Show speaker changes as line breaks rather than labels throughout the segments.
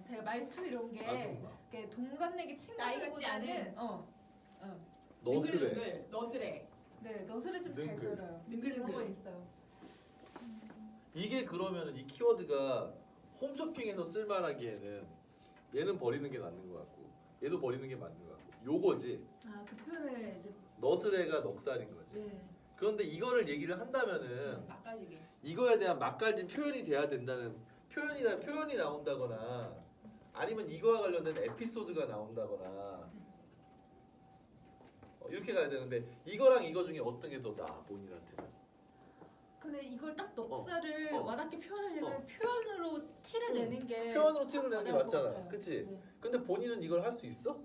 제가 말투 이런 게
아줌마.
이렇게 동갑내기
나이 같지
친구보다는
너스레.
너스레.
네 너스레 좀 잘
능글.
들어요.
능글능글.
그런 건 있어요.
이게 그러면은 이 키워드가 홈쇼핑에서 쓸만하기에는 얘는 버리는 게 맞는 것 같고 얘도 버리는 게 맞는 것 같고 요거지.
아그 표현을 이제
너스레가 넉살인 거지.
네.
그런데 이거를 얘기를 한다면은
막가지게.
이거에 대한 맛깔진 표현이 돼야 된다는 표현이 나온다거나 아니면 이거와 관련된 에피소드가 나온다거나 이렇게 가야 되는데 이거랑 이거 중에 어떤 게 더 나아 본인한테는?
근데 이걸 딱 넉살을
어.
와닿게 표현하려면 표현으로 티를 내는 게
표현으로 티를 내는 게
어려울 것
맞잖아.
같아요.
그치?
네.
근데 본인은 이걸 할 수 있어?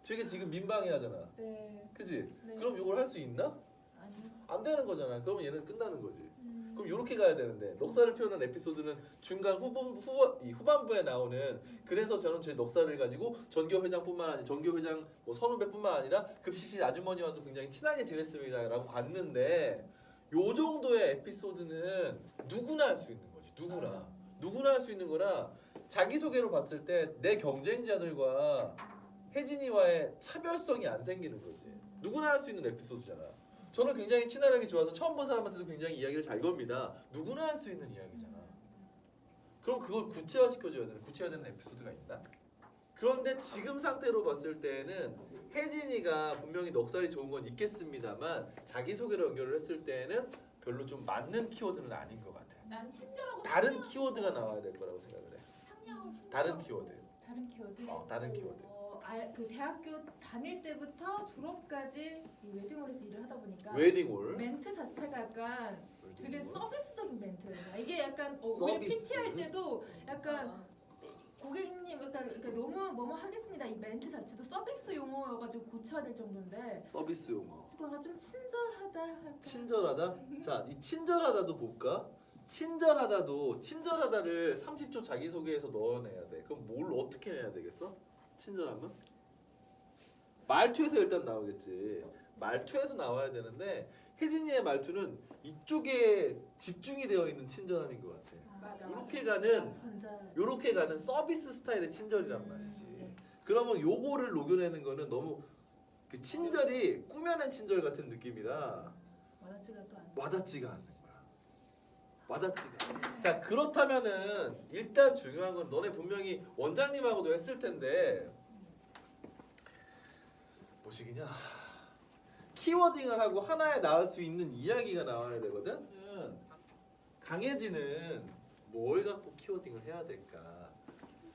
되게 지금 민방위하잖아.
네.
그치?
네.
그럼 이걸 할 수 있나?
아니요.
안 되는 거잖아. 그러면 얘는 끝나는 거지.
음.
그럼 이렇게 가야 되는데 넉살을 표현한 에피소드는 중간 후반부에 나오는 그래서 저는 제 넉살을 가지고 전교 회장뿐만 아니라 전교 회장 뭐 선후배뿐만 아니라 급식실 아주머니와도 굉장히 친하게 지냈습니다라고 갔는데 요 정도의 에피소드는 누구나 할 수 있는 거지. 누구나 할 수 있는 거라 자기소개로 봤을 때 내 경쟁자들과 혜진이와의 차별성이 안 생기는 거지. 누구나 할 수 있는 에피소드잖아. 저는 굉장히 친화력이 좋아서 처음 본 사람한테도 굉장히 이야기를 잘 겁니다. 누구나 할 수 있는 이야기잖아. 그럼 그걸 구체화시켜줘야 되는 구체화되는 에피소드가 있나? 그런데 지금 상태로 봤을 때는 혜진이가 분명히 넉살이 좋은 건 있겠습니다만 자기소개로 연결을 했을 때는 별로 좀 맞는 키워드는 아닌 것 같아.
난 친절하고
다른 키워드가 나와야 될 거라고 생각을 해.
상냥하고 친절하고.
다른 키워드.
다른 키워드.
다른 키워드.
그 대학교 다닐 때부터 졸업까지 이 웨딩홀에서 일을 하다 보니까
웨딩홀.
멘트 자체가 약간 되게
웨딩홀.
서비스적인 멘트예요. 이게 약간 우리
서비스.
PT 할 때도 약간
아,
고객님 그러니까 너무 뭐뭐 하겠습니다. 이 멘트 자체도 서비스 용어여가지고 고쳐야 될 정도인데
서비스 용어.
뭔가 좀 친절하다. 약간.
친절하다? 자, 이 친절하다도 볼까? 친절하다를 30초 자기소개에서 넣어내야 돼. 그럼 뭘 어떻게 해야 되겠어? 친절하면? 말투에서 일단 나오겠지. 말투에서 나와야 되는데 혜진이의 말투는 이쪽에 집중이 되어 있는 친절함인 것 같아.
맞아.
요렇게 가는 서비스 스타일의 친절이란 말이지.
네.
그러면 요거를 녹여내는 거는 너무 그 친절이 꾸며낸 친절 같은 느낌이라
와닿지가 또 않아.
와닿지가 않는 거야. 와닿지가. 자, 그렇다면은 일단 중요한 건 너네 분명히 원장님하고도 했을 텐데 뭐시기냐? 키워딩을 하고 하나에 나올 수 있는 이야기가 나와야 되거든. 강혜진은 뭘 갖고 키워딩을 해야 될까?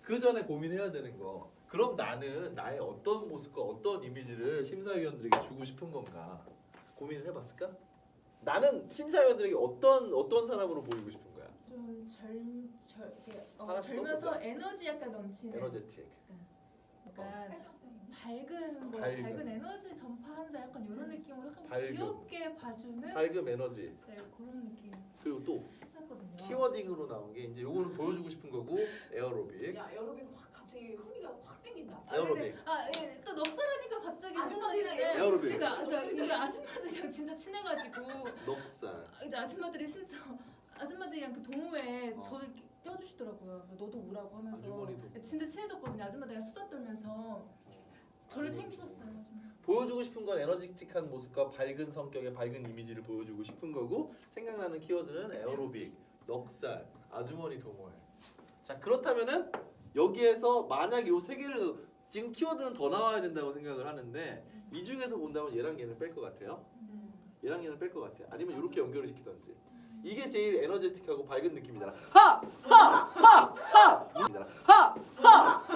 그 전에 고민해야 되는 거. 그럼 나는 나의 어떤 모습과 어떤 이미지를 심사위원들에게 주고 싶은 건가? 고민을 해봤을까? 나는 심사위원들에게 어떤 사람으로 보이고 싶은 거야?
좀
하나
젊어서
써보자.
에너지 약간 넘치는.
에너제틱.
약간 밝은 에너지 전파한다 약간 이런 느낌으로 약간
밝음.
귀엽게 봐주는
밝음 에너지.
네 그런 느낌
그리고 또
했었거든요.
키워딩으로 나온 게 이제 요거는 보여주고 싶은 거고 에어로빅.
야 에어로빅 확 갑자기 흥미가 확 땡긴다.
에어로빅.
또 넉살하니까 갑자기
아줌마들이랑
생각나는데
에어로빅.
그러니까 이게 아줌마들이랑 진짜 친해가지고
넉살.
이제 아줌마들이 심지어 아줌마들이랑 그 동호회에
어.
저를 이렇게 껴주시더라고요. 너도 오라고 하면서
아주머니도.
진짜 친해졌거든요. 아줌마들이랑 수다 떨면서 저를 챙기셨어요. 좀.
보여주고 싶은 건 에너지틱한 모습과 밝은 성격의 밝은 이미지를 보여주고 싶은 거고 생각나는 키워드는 에어로빅, 넉살, 아주머니 동호회. 자, 그렇다면은 여기에서 만약 요 세 개를 지금 키워드는 더 나와야 된다고 생각을 하는데 이 중에서 본다면 얘랑 얘는 뺄 것 같아요. 얘랑 얘는 뺄 것 같아요. 아니면 이렇게 연결을 시키던지. 이게 제일 에너제틱하고 밝은 느낌이잖아. 하! 하! 하! 하! 하! 하! 하!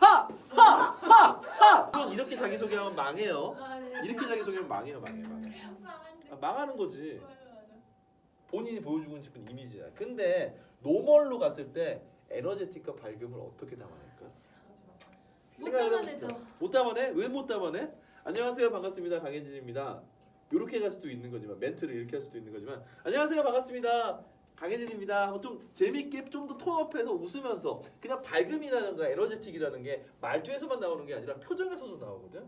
하! 하! 이건 이렇게 자기소개하면 망해요.
네.
이렇게 자기소개하면 망해요. 망하는 거지. 본인이 보여주고 싶은 이미지야. 근데 노멀로 갔을 때 에너제틱과 밝음을 어떻게 담아낼까?
못 담아내죠.
못 담아내? 왜 못 담아내? 안녕하세요, 반갑습니다, 강혜진입니다. 이렇게 갈 수도 있는 거지만 멘트를 이렇게 할 수도 있는 거지만 안녕하세요, 반갑습니다, 강혜진입니다 하고 좀 재밌게 좀 더 톤업해서 웃으면서 그냥 밝음이라는 거 에너제틱이라는 게 말투에서만 나오는 게 아니라 표정에서도 나오거든.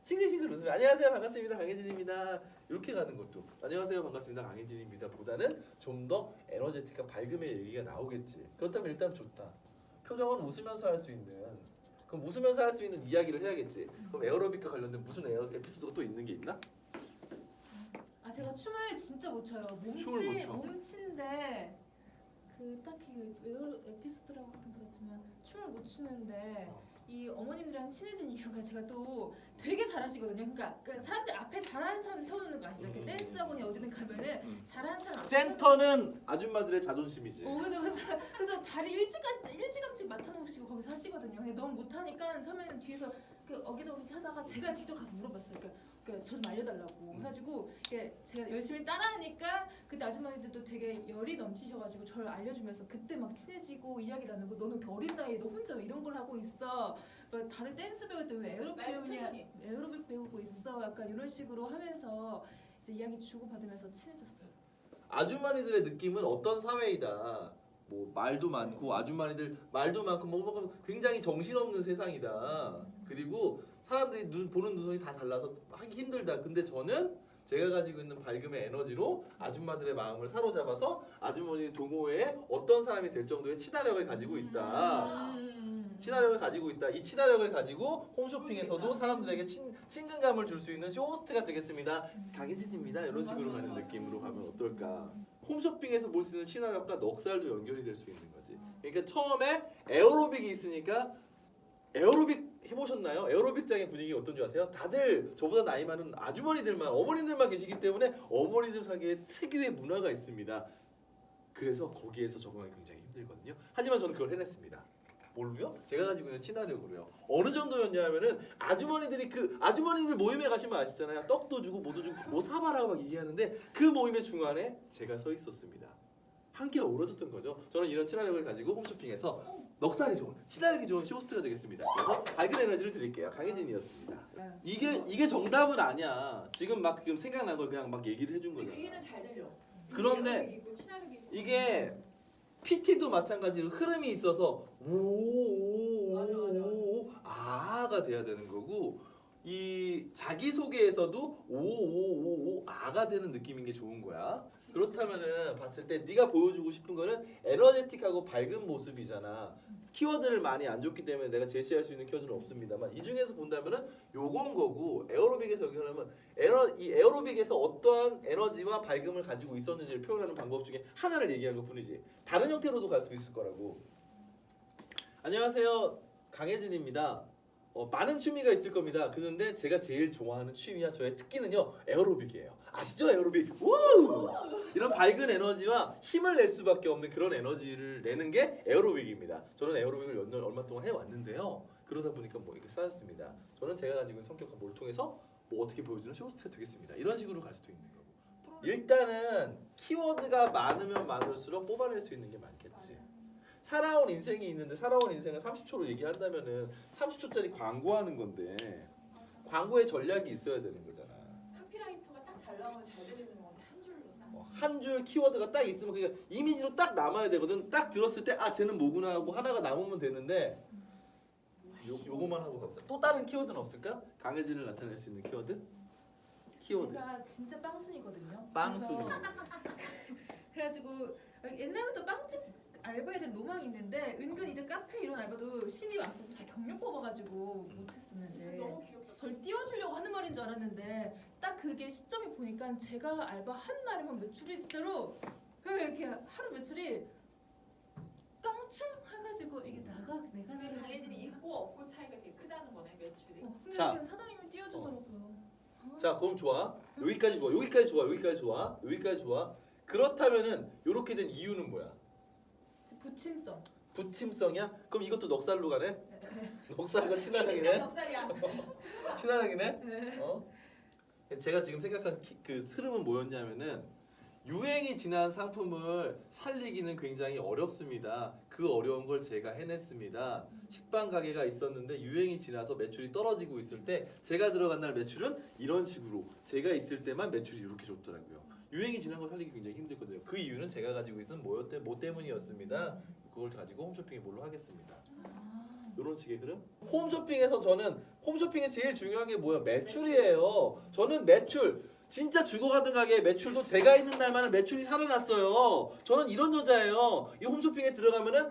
싱글싱글 웃으면 안녕하세요, 반갑습니다, 강혜진입니다 이렇게 가는 것도 안녕하세요, 반갑습니다, 강혜진입니다 보다는 좀 더 에너제틱한 밝음의 얘기가 나오겠지. 그렇다면 일단 좋다. 표정은 웃으면서 할 수 있는. 그럼 웃으면서 할 수 있는 이야기를 해야겠지. 그럼 에어로빅과 관련된 무슨 에피소드가 또 있는 게 있나?
아 제가 춤을 진짜 못 춰요.
춤을 못 춰.
몸치인데 그 딱히 에피소드라고 하긴 그렇지만 춤을 못 추는데 이 어머님들이랑 친해진 이유가 제가 또 되게 잘하시거든요. 그러니까 그 사람들 앞에 잘하는 사람 세워놓는 거 아시죠? 이렇게 댄스 학원에 어디든 가면은 잘하는 사람 앞에
센터는 아줌마들의 자존심이지.
그죠. 그래서 자리 일찌감치 맡아놓으시고 거기서 하시거든요. 근데 너무 못하니까 처음에는 뒤에서 그 어기저기 하다가 제가 직접 가서 물어봤어요. 저 좀 알려달라고 해가지고 제가 열심히 따라하니까 그때 아줌마들도 되게 열이 넘치셔가지고 저를 알려주면서 그때 막 친해지고 이야기 나누고 너는 이렇게 어린 나이에 너 혼자 왜 이런 걸 하고 있어? 뭐 다들 댄스 배울 때 왜 에어로빅 배우냐? 에어로빅 배우고 있어? 약간 이런 식으로 하면서 이제 이야기 주고받으면서 친해졌어요.
아주머니들의 느낌은 어떤 사회이다. 뭐 말도 많고 아주머니들 말도 많고 뭐 굉장히 정신없는 세상이다. 그리고 사람들이 보는 눈이 다 달라서 하기 힘들다. 근데 저는 제가 가지고 있는 밝음의 에너지로 아줌마들의 마음을 사로잡아서 아주머니 동호회에 어떤 사람이 될 정도의 친화력을 가지고 있다. 친화력을 가지고 있다. 이 친화력을 가지고 홈쇼핑에서도 사람들에게 친근감을 줄 수 있는 쇼호스트가 되겠습니다. 강혜진입니다. 이런 식으로 가는 느낌으로 가면 어떨까? 홈쇼핑에서 볼 수 있는 친화력과 넉살도 연결이 될 수 있는 거지. 그러니까 처음에 에어로빅이 있으니까 에어로빅 해보셨나요? 에어로빅장의 분위기 어떤지 아세요? 다들 저보다 나이 많은 아주머니들만 어머니들만 계시기 때문에 어머니들 사이에 특유의 문화가 있습니다. 그래서 거기에서 적응하기 굉장히 힘들거든요. 하지만 저는 그걸 해냈습니다. 뭘로요? 제가 가지고 있는 친화력으로요. 어느 정도였냐면은 아주머니들 모임에 가시면 아시잖아요. 떡도 주고 뭐도 주고 뭐 사봐라고 막 얘기하는데 그 모임의 중간에 제가 서 있었습니다. 한결 오르졌던 거죠. 저는 이런 친화력을 가지고 홈쇼핑에서 넉살이 좋은, 친화력이 좋은 쇼호스트가 되겠습니다. 그래서 밝은 에너지를 드릴게요. 강혜진이었습니다. 이게 정답은 아니야. 지금 막 생각난 걸 그냥 막 얘기를 해준 거잖아.
귀에는 잘 들려.
그런데 이게 PT도 마찬가지로 흐름이 있어서 오오오오 아가 돼야 되는 거고 이 자기소개에서도 오오오오 아가 되는 느낌인 게 좋은 거야. 그렇다면은 봤을 때 네가 보여주고 싶은 거는 에너제틱하고 밝은 모습이잖아. 키워드를 많이 안 줬기 때문에 내가 제시할 수 있는 키워드는 없습니다만 이 중에서 본다면은 요건 거고 에어로빅에서 연결하면 이 에어로빅에서 어떠한 에너지와 밝음을 가지고 있었는지를 표현하는 방법 중에 하나를 얘기한 것뿐이지 다른 형태로도 갈 수 있을 거라고. 안녕하세요, 강혜진입니다. 많은 취미가 있을 겁니다. 그런데 제가 제일 좋아하는 취미와 저의 특기는요 에어로빅이에요. 아시죠? 에어로빅. 우! 이런 밝은 에너지와 힘을 낼 수밖에 없는 그런 에너지를 내는 게 에어로빅입니다. 저는 에어로빅을 몇 년 얼마 동안 해왔는데요. 그러다 보니까 뭐 이렇게 쌓였습니다. 저는 제가 가지고 있는 성격과 뭘 통해서 뭐 어떻게 보여주는 쇼호스트가 되겠습니다. 이런 식으로 갈 수도 있는 거고. 일단은 키워드가 많으면 많을수록 뽑아낼 수 있는 게 많겠지. 살아온 인생이 있는데 살아온 인생을 30초로 얘기한다면은 30초짜리 광고하는 건데 광고의 전략이 있어야 되는 거잖아.
카피라이터가 딱 잘 나오면 잘 들리는 건데 한 줄로 딱.
한 줄 키워드가 딱 있으면 그러니까 이미지로 딱 남아야 되거든. 딱 들었을 때 아 쟤는 뭐구나 하고 하나가 남으면 되는데 요거만 하고 갑니다. 또 다른 키워드는 없을까? 강혜진을 나타낼 수 있는 키워드? 키워드.
제가 진짜 빵순이거든요.
빵순이.
그래가지고 옛날부터 빵집 알바에 대한 로망이 있는데 은근 이제 카페 이런 알바도 신입 안 뽑고 다 경력 뽑아가지고 못했었는데
너무 귀엽다.
절 띄워주려고 하는 말인 줄 알았는데 딱 그게 시점이 보니까 제가 알바 한 날이면 매출이 진짜로 이렇게 하루 매출이 깡충 해가지고 이게 내가
강혜진이 있고 없고 차이가 되게 크다는 거네 매출이.
근데
자.
이렇게 사장님이 띄워주더라고요.
자 그럼 좋아. 여기까지 좋아. 여기까지 좋아. 여기까지 좋아. 여기까지 좋아. 그렇다면은 이렇게 된 이유는 뭐야?
부침성.
부침성이야? 그럼 이것도 넉살로 가네? 넉살과 친화력이네?
넉살이야.
친화력이네? 제가 지금 생각한 그 흐름은 뭐였냐면은 유행이 지난 상품을 살리기는 굉장히 어렵습니다. 그 어려운 걸 제가 해냈습니다. 식빵 가게가 있었는데 유행이 지나서 매출이 떨어지고 있을 때 제가 들어간 날 매출은 이런 식으로 제가 있을 때만 매출이 이렇게 좋더라고요. 유행이 지난 걸 살리기 굉장히 힘들거든요. 그 이유는 제가 가지고 있는 뭐 때문이었습니다. 그걸 가지고 홈쇼핑에 뭘로 하겠습니다. 이런 식의 흐름? 홈쇼핑에서 저는 홈쇼핑에 제일 중요한 게 뭐예요? 매출이에요. 저는 매출 진짜 죽어가던 가게 매출도 제가 있는 날만은 매출이 살아났어요. 저는 이런 여자예요. 이 홈쇼핑에 들어가면은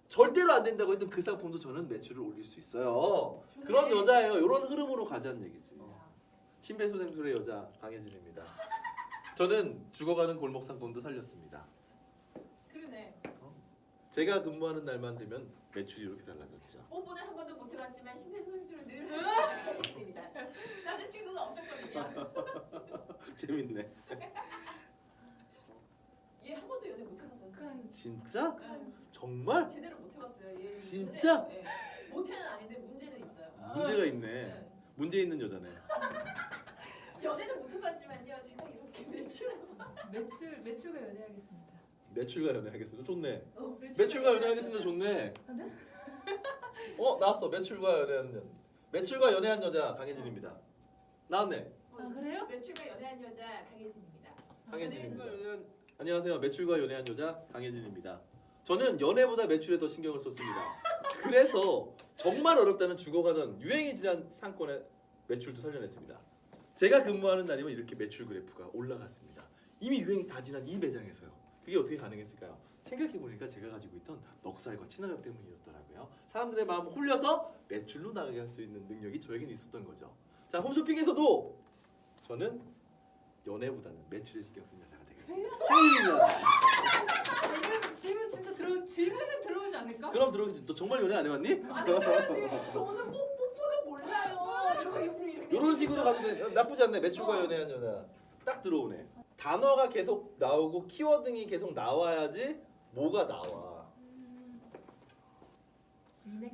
절대로 안 된다고 했던 그 상품도 저는 매출을 올릴 수 있어요. 그런 여자예요. 이런 흐름으로 가자는 얘기지. 심폐소생술의 여자 강혜진입니다. 저는 죽어가는 골목 상품도 살렸습니다.
그러네.
제가 근무하는 날만 되면 매출이 이렇게 달라졌죠.
오픈은 한 번도 못 해봤지만 심폐소생술을 늘 하는 강혜진입니다. 나는 친구가 없었거든요.
재밌네.
얘 한 번도 연애 못 해봤어요.
진짜?
그냥
정말?
제대로 못 해봤어요. 얘
진짜?
문제, 네. 못해는 아닌데 문제는 있어요.
문제가 있네.
네.
문제 있는 여자네.
연애는 못 해봤지만요. 제가 이렇게 매출해서
매출과 연애하겠습니다.
매출과 연애하겠습니다. 좋네.
매출과
매출과 연애하겠습니다. 좋네.
아, 네?
나왔어. 매출과 연애한 여자 강혜진입니다. 나왔네.
아, 그래요?
매출과 연애한 여자 강혜진입니다.
강혜진입니다. 안녕하세요. 매출과 연애한 여자 강혜진입니다. 저는 연애보다 매출에 더 신경을 썼습니다. 그래서 정말 어렵다는 죽어가는 유행이 지난 상권의 매출도 살려냈습니다. 제가 근무하는 날이면 이렇게 매출 그래프가 올라갔습니다. 이미 유행이 다 지난 이 매장에서요. 그게 어떻게 가능했을까요? 생각해보니까 제가 가지고 있던 넉살과 친화력 때문이었더라고요. 사람들의 마음을 홀려서 매출로 나가게 할 수 있는 능력이 저에게는 있었던 거죠. 자, 홈쇼핑에서도 저는 연애보다는 매출에 신경 쓴 여자가 되겠습니다.
이러면 질문은 들어오지 않을까?
그럼 들어오겠지. 너 정말 연애 안 해봤니?
아니 그래야지. 저는 뽀뽀도 몰라요. 이러고 이렇게
이런 식으로 가도 돼. 나쁘지 않네. 매출과 연애한 여자 딱 들어오네. 단어가 계속 나오고 키워드가 계속 나와야지 뭐가 나와.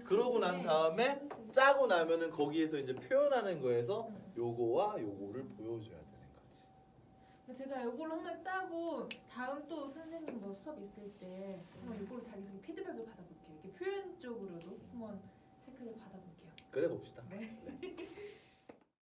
그러고 난 다음에 짜고 나면은 거기에서 이제 표현하는 거에서 요거와 요거를 보여줘야 되는 거지.
제가 이걸로 한번 짜고 다음 또 선생님 뭐 수업 있을 때 한번 이걸로 자기소개 피드백을 받아볼게요. 이렇게 표현 쪽으로도 한번 체크를 받아볼게요.
그래 봅시다.
네.
네.